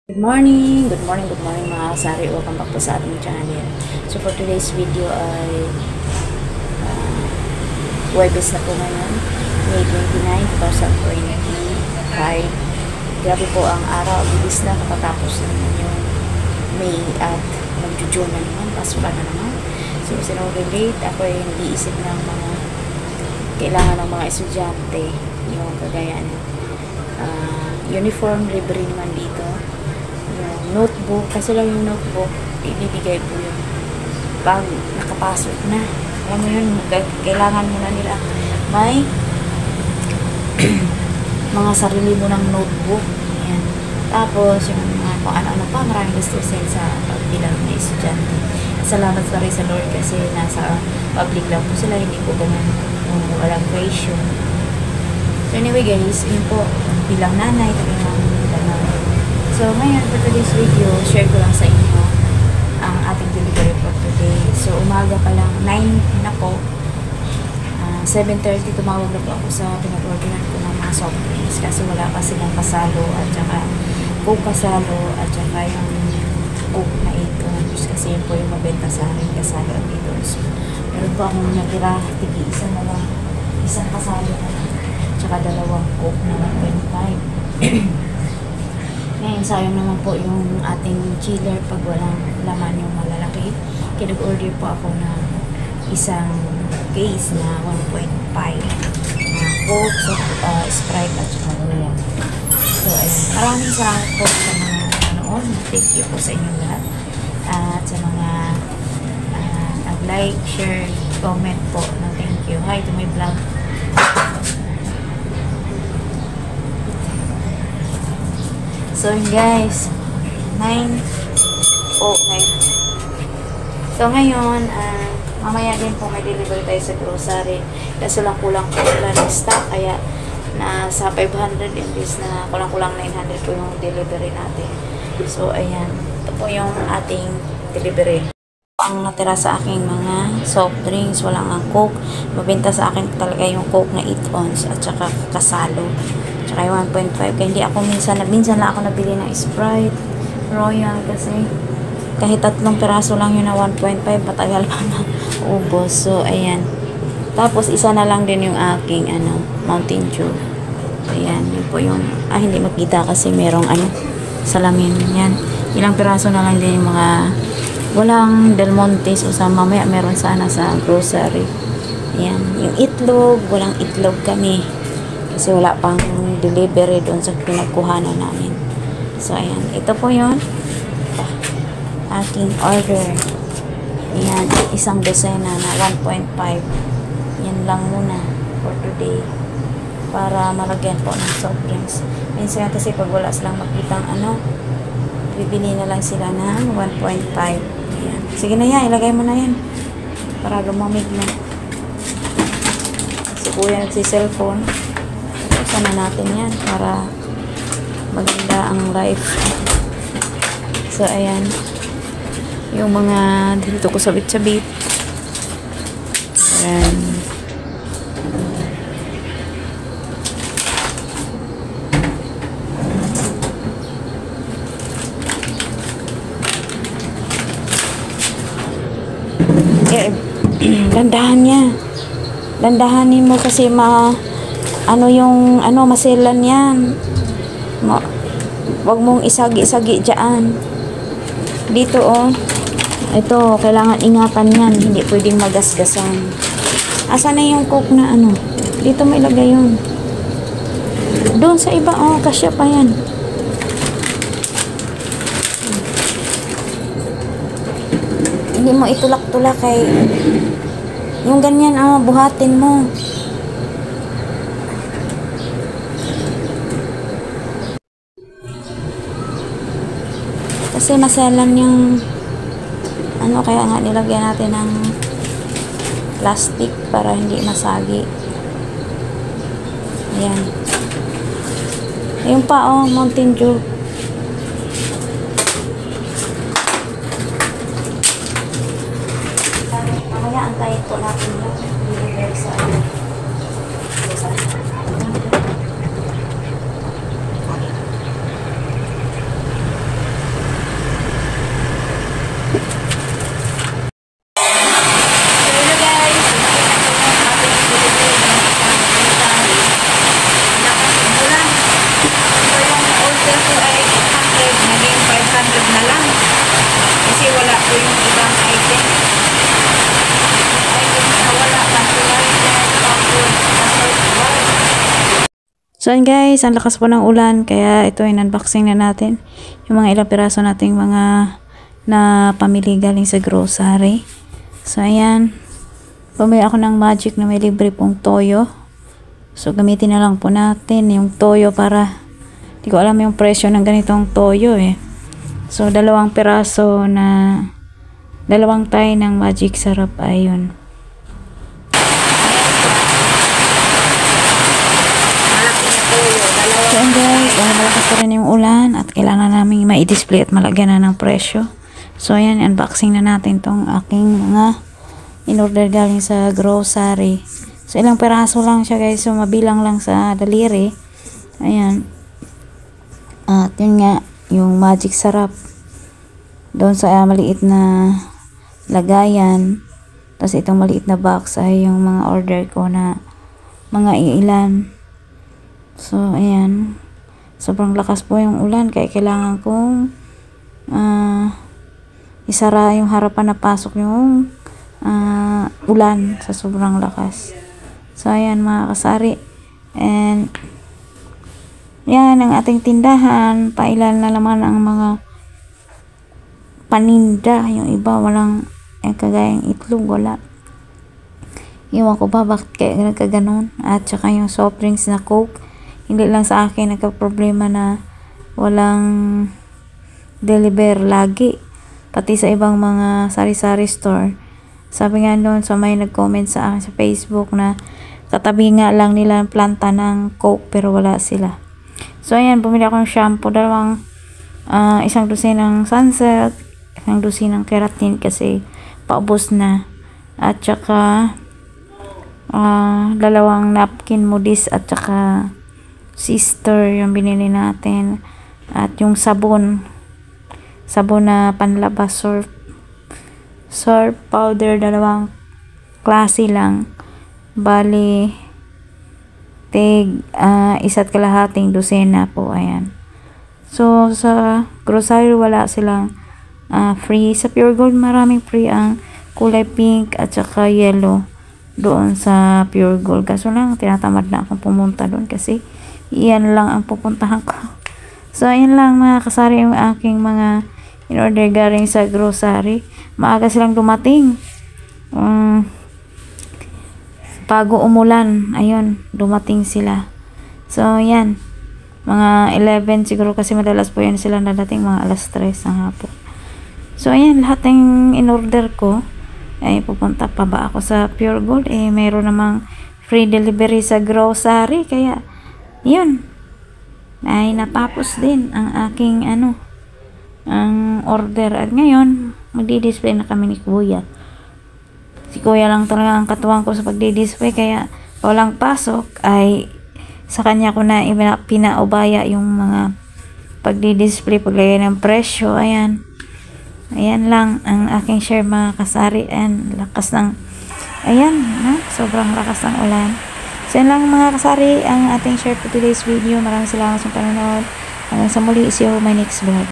Good morning mga kasari. Welcome back po sa ating channel. So for today's video ay Huwebes na po ngayon, May 29, 2025. Grabe po ang araw, bilis na kapatapos naman yung May at mag-June na naman, pasukan na naman. So sinong-relate, ako ay nag-iisip ng mga kailangan ng mga estudyante, yung kagaya uniform, libre naman dito. Notebook, kasi lang yung notebook ibibigay po yun pag nakapasok na. Alam mo yun, kailangan mo na nila may mga sarili mo ng notebook. Ayan. Tapos yung mga kung ano-ano pa, maraming gastusin sa pagbilang na estudyante. Salamat pa rin sa Lord kasi nasa public lang po sila, hindi po ganun walang ratio. So anyway guys, yun po bilang nanay, so ngayon, for today's video, share ko lang sa inyo ang ating delivery for today. So umaga pa lang, 9 na po, 7:30 tumawag na po ako sa pinag-orderan ko ng mga soft drinks kasi wala pa silang kasalo at saka coke kasalo at saka yung coke na 8 ounce kasi yun po yung mabenta sa akin, kasalo at 8 ounce. Meron po akong natira, tigi-isa na lang, isang kasalo na lang, at saka dalawang coke na 1.5. Ngayon, sayang naman po yung ating chiller pag walang laman yung malalaki. Kinag-order po ako ng isang case na 1.5 na Coke, Sprite at saka Royal. So, ayun. Maraming salamat po sa mga nanood. Thank you po sa inyong lahat. At sa mga nag-like, share, comment po ng thank you. Hi to my vlog. So guys, 9 po ngayon. So ngayon, mamaya din po may delivery tayo sa grocery. Kaso lang kulang po wala ng stock, kaya nasa 500 imbis na kulang-kulang 900 po yung delivery natin. So ayan, ito po yung ating delivery. Ang natira sa aking mga soft drinks, walang ang Coke. Mabenta sa akin talaga yung Coke na 8 ounce at saka kasalo. Tsaka 1.5. Kaya hindi ako minsan lang ako nabili ng Sprite, Royal kasi kahit 3 piraso lang yun na 1.5, matagal pa na ubos. So, ayan. Tapos, isa na lang din yung aking Mountain Dew. Ayan. Yun po yung, hindi makita kasi merong salamin. Yan. Ilang piraso na lang din yung mga walang Del Monte. So, sa mamaya meron sana sa grocery. Ayan. Yung itlog, walang itlog kami. Kasi wala pang delivery doon sa pinagkuhanan namin. So, ayan. Ito po yun. Aking order. Ayan. Isang dosena na 1.5. Yan lang muna for today. Para malagyan po ng soft drinks. Minsan kasi pag wala silang makitang bibili na lang sila ng 1.5. Ayan. Sige na yan. Ilagay mo na yan. Para lumamig na. Si kuya nagsi-cellphone. Sana natin yan para maganda ang life. So, ayan. Yung mga dito ko sabit-sabit. Ayan. Dandahan niya. Dandahanin mo kasi maselan yan. Wag mong isagi-isagi dyan. Dito, ito, kailangan ingatan yan. Hindi pwedeng magasgasan. Asa na yung Coke na dito may ilagay yun. Doon sa iba, kasya pa yan. Hindi mo itulak-tulak kay yung ganyan, buhatin mo. Kasi maselan yung kaya nga nilagyan natin ng plastic para hindi masagi. Ayan. Ayun pa, Mountain Dew. Mamaya antayin po natin yung delivery sa po yung ibang item. Items na wala, fertilizer, tapos assault bar. So yun guys, ang lakas po ng ulan, kaya ito ay unboxing na natin. Yung mga ilang piraso nating mga na pamili galing sa grocery. So ayan, bumili ako ng Magic na may libre pong toyo. So gamitin na lang po natin yung toyo para, di ko alam yung presyo ng ganitong toyo eh. So 2 piraso na 2 tay ng Magic Sarap, ayun. So and guys, malakas pa rin yung ulan at kailangan namin ma-display at malagyan na ng presyo. So ayan, unboxing na natin tong aking mga in-order galing sa grocery. So ilang peraso lang siya guys, so mabilang lang sa daliri. Ayan. At yun nga, yung Magic Sarap. Doon sa maliit na lagayan. Tapos itong maliit na box ay yung mga order ko na mga ilan. So ayan. Sobrang lakas po yung ulan, kaya kailangan kong isara yung harapan na pasok yung ulan sa sobrang lakas. So ayan mga kasari, and yan ang ating tindahan. Pailan na naman ang mga paninda, yung iba walang kagayang itlog, wala. Iwan ko ba bakit kaya nagkaganon. At saka yung soft drinks na Coke, hindi lang sa akin nagka-problema na walang deliver lagi, pati sa ibang mga sari-sari store. Sabi nga doon sa may nag-comment sa akin sa Facebook na katabi nga lang nila ang planta ng Coke pero wala sila. So ayan, bumili ako ng shampoo, isang dosin ng Sunsilk, isang dosin ng Keratin kasi paubos na, at saka 2 napkin Modis at saka Sister yung binili natin, at yung sabon na panlabas, surf powder, 2 klase lang, bali tig 1.5 dosena po. Ayan. So sa grocery wala silang free. Sa Pure Gold maraming free, ang kulay pink at saka yellow doon sa Pure Gold. Kaso lang tinatamad na akong pumunta doon kasi iyan lang ang pupuntahan ko. So ayan lang mga kasari, yung aking mga in-order galing sa grocery. Maaga silang dumating. Bago umulan, ayun, dumating sila. So yan, mga 11 siguro kasi madalas po yan sila nadating, mga 3:00 ng hapon. So ayan, lahat ng in-order ko ay pupunta pa ba ako sa Pure Gold, eh mayroon namang free delivery sa grocery, kaya yun, ay natapos din ang aking ang order. At ngayon magdi-display na kami ni Kuya. Si Kuya lang talaga ang katuwang ko sa pagdi-display, kaya walang pasok ay sa kanya ko na pinaubaya yung mga pagdi-display, paglagay ng presyo. Ayan lang ang aking share mga kasari. And lakas ng sobrang lakas ng ulan. So yan lang mga kasari ang ating share for today's video. Maraming salamat sa panonood. Hanggang sa muli, see you my next vlog.